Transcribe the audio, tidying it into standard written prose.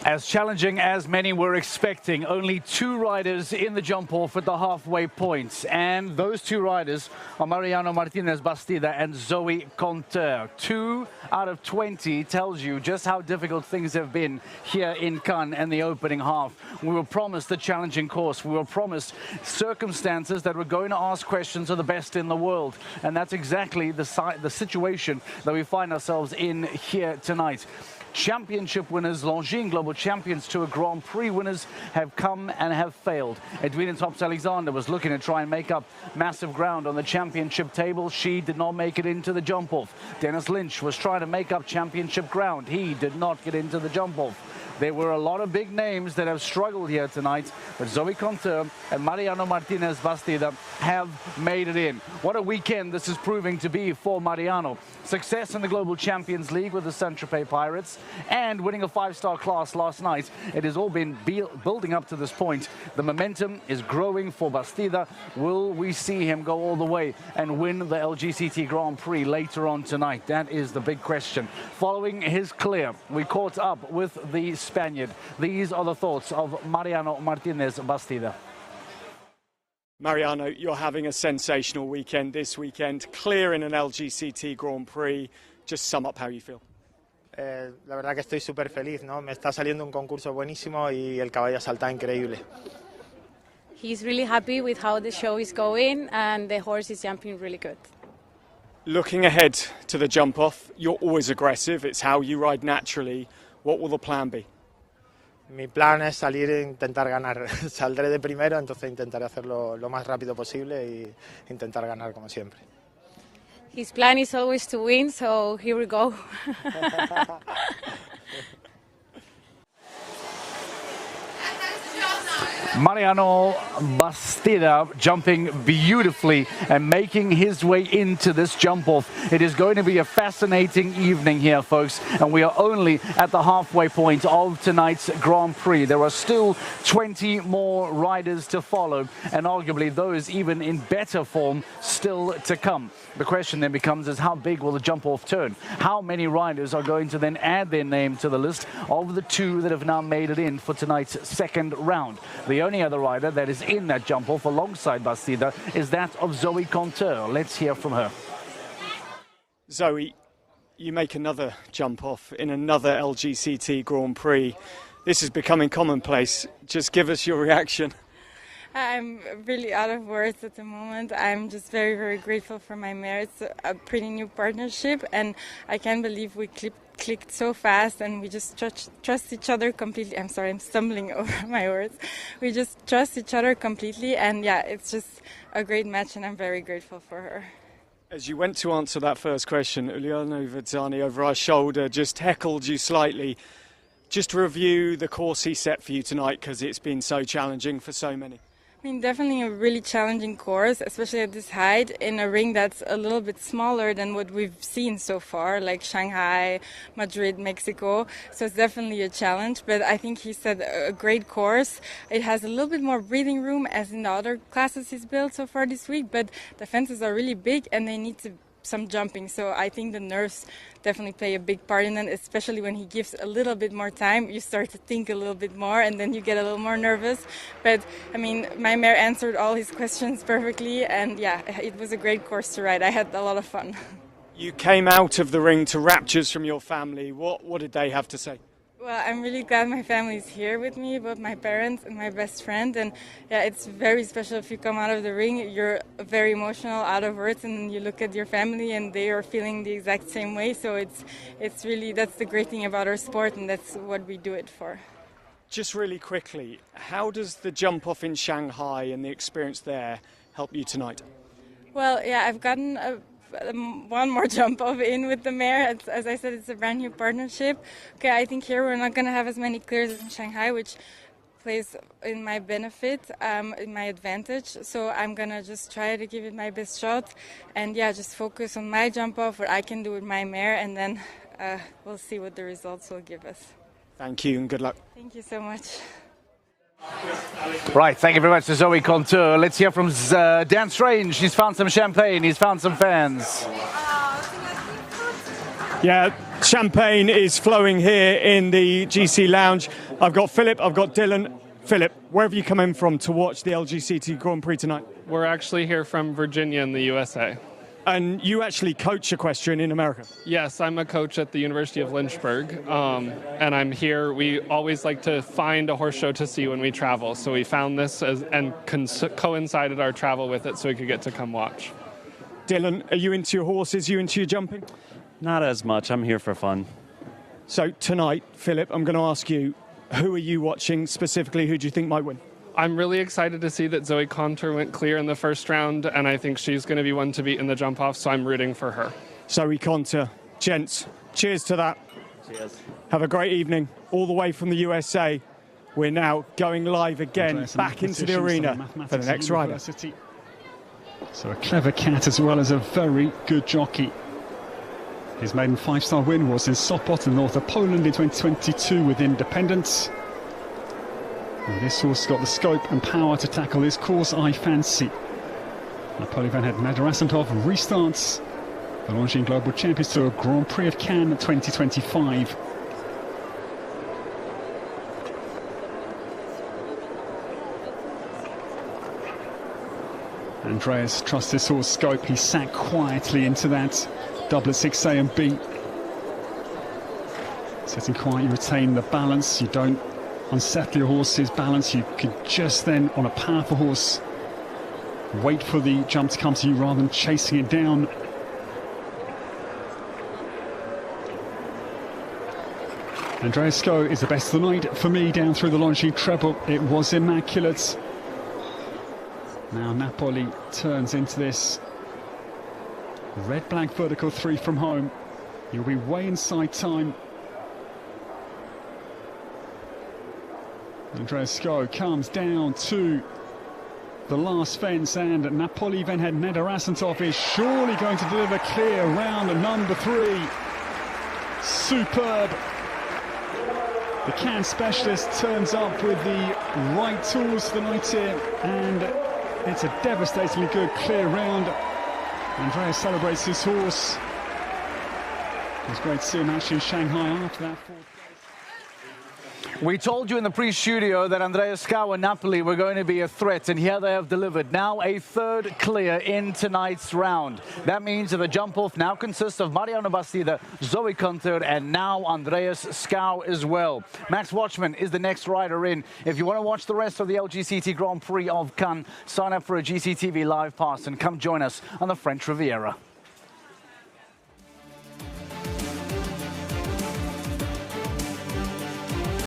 As challenging as many were expecting, only two riders in the jump-off at the halfway point. And those two riders are Mariano Martinez Bastida and Zoe Conter. 2 out of 20 tells you just how difficult things have been here in Cannes and the opening half. We were promised a challenging course. We were promised circumstances that were going to ask questions of the best in the world. And that's exactly the situation that we find ourselves in here tonight. Championship winners, Longines Global Champions Tour Grand Prix winners have come and have failed. Edwina Thops-Alexander was looking to try and make up massive ground on the championship table. She did not make it into the jump-off. Dennis Lynch was trying to make up championship ground. He did not get into the jump-off. There were a lot of big names that have struggled here tonight, but Zoe Conter and Mariano Martinez Bastida have made it in. What a weekend this is proving to be for Mariano. Success in the Global Champions League with the Saint-Tropez Pirates and winning a 5-star class last night. It has all been building up to this point. The momentum is growing for Bastida. Will we see him go all the way and win the LGCT Grand Prix later on tonight? That is the big question. Following his clear, we caught up with the Spaniard. These are the thoughts of Mariano Martinez Bastida. Mariano, you're having a sensational weekend this weekend, clearing an LGCT Grand Prix. Just sum up how you feel. La verdad que estoy súper feliz, ¿no? Me está saliendo un concurso buenísimo y el caballo salta increíble. He's really happy with how the show is going and the horse is jumping really good. Looking ahead to the jump-off, you're always aggressive. It's how you ride naturally. What will the plan be? Mi plan es salir e intentar ganar. Saldré de primero, entonces intentaré hacerlo lo más rápido posible y intentar ganar como siempre. His plan is always to win, so here we go. Mariano Bastida jumping beautifully and making his way into this jump-off. It is going to be a fascinating evening here, folks, and we are only at the halfway point of tonight's Grand Prix. There are still 20 more riders to follow, and arguably those even in better form still to come. The question then becomes is how big will the jump-off turn? How many riders are going to then add their name to the list of the two that have now made it in for tonight's second round? The only other rider that is in that jump-off alongside Bastida is that of Zoe Conter. Let's hear from her. Zoe, you make another jump-off in another LGCT Grand Prix. This is becoming commonplace. Just give us your reaction. I'm really out of words at the moment. I'm just very, very grateful for my mare. It's a pretty new partnership, and I can't believe we clicked so fast and we just trust each other completely. I'm sorry, I'm stumbling over my words. We just trust each other completely, and yeah, it's just a great match, and I'm very grateful for her. As you went to answer that first question, Uliano Vizzani over our shoulder just heckled you slightly. Just review the course he set for you tonight, because it's been so challenging for so many. I mean, definitely a really challenging course, especially at this height, in a ring that's a little bit smaller than what we've seen so far, like Shanghai, Madrid, Mexico. So it's definitely a challenge, but I think he set a great course. It has a little bit more breathing room as in the other classes he's built so far this week, but the fences are really big and they need some jumping, so I think the nerves definitely play a big part in it, especially when he gives a little bit more time. You start to think a little bit more and then you get a little more nervous. But I mean, my mare answered all his questions perfectly, and yeah, it was a great course to ride. I had a lot of fun. You came out of the ring to raptures from your family. What did they have to say? Well, I'm really glad my family is here with me, both my parents and my best friend. And yeah, it's very special if you come out of the ring. You're very emotional, out of words, and you look at your family and they are feeling the exact same way. So it's really, that's the great thing about our sport, and that's what we do it for. Just really quickly, how does the jump off in Shanghai and the experience there help you tonight? Well, yeah, I've gotten one more jump off in with the mare. As I said, it's a brand new partnership. Okay, I think here we're not going to have as many clears as in Shanghai, which plays in my benefit, in my advantage. So I'm going to just try to give it my best shot and yeah, just focus on my jump off, what I can do with my mare, and then we'll see what the results will give us. Thank you and good luck. Thank you so much. Right, thank you very much to Zoe Conter. Let's hear from Dan Strange. He's found some champagne, he's found some fans. Yeah, champagne is flowing here in the GC Lounge. I've got Philip, I've got Dylan. Philip, where have you come in from to watch the LGCT Grand Prix tonight? We're actually here from Virginia in the USA. And you actually coach equestrian in America? Yes, I'm a coach at the University of Lynchburg, and I'm here. We always like to find a horse show to see when we travel, so we found this and coincided our travel with it so we could get to come watch. Dylan, are you into your horses? Are you into your jumping? Not as much. I'm here for fun. So tonight, Philip, I'm going to ask you, who are you watching specifically? Who do you think might win? I'm really excited to see that Zoe Contour went clear in the first round, and I think she's going to be one to beat in the jump-off, so I'm rooting for her. Zoe Contour. Gents, cheers to that. Cheers. Have a great evening. All the way from the USA. We're now going live again, back into the arena for the next rider. So a clever cat as well as a very good jockey. His maiden 5-star win was in Sopot in north of Poland in 2022 with Independence. And this horse got the scope and power to tackle this course, I fancy. Napoleon Van Het Madarasantov restarts the Longines Global Champions Tour Grand Prix of Cannes 2025. Andreas trusts this horse scope. He sat quietly into that doublet 6A and B. Sitting quiet, you retain the balance. You don't unsettle your horse's balance. You could just then, on a powerful horse, wait for the jump to come to you rather than chasing it down. Andreas Sko is the best of the night for me down through the Longines treble. It was immaculate. Now Napoli turns into this red-black vertical 3 from home. You'll be way inside time. Andreas Sko comes down to the last fence, and Napoli Van Het Madarasantov is surely going to deliver clear round number 3. Superb. The Cannes specialist turns up with the right tools for the night here, and it's a devastatingly good clear round. Andreas celebrates his horse. It was great to see him actually in Shanghai after that. We told you in the pre-studio that Andreas Sko and Napoli were going to be a threat, and here they have delivered. Now a third clear in tonight's round. That means that the jump-off now consists of Mariano Bastida, Zoe Contour, and now Andreas Sko as well. Max Watchman is the next rider in. If you want to watch the rest of the LGCT Grand Prix of Cannes, sign up for a GCTV Live Pass and come join us on the French Riviera.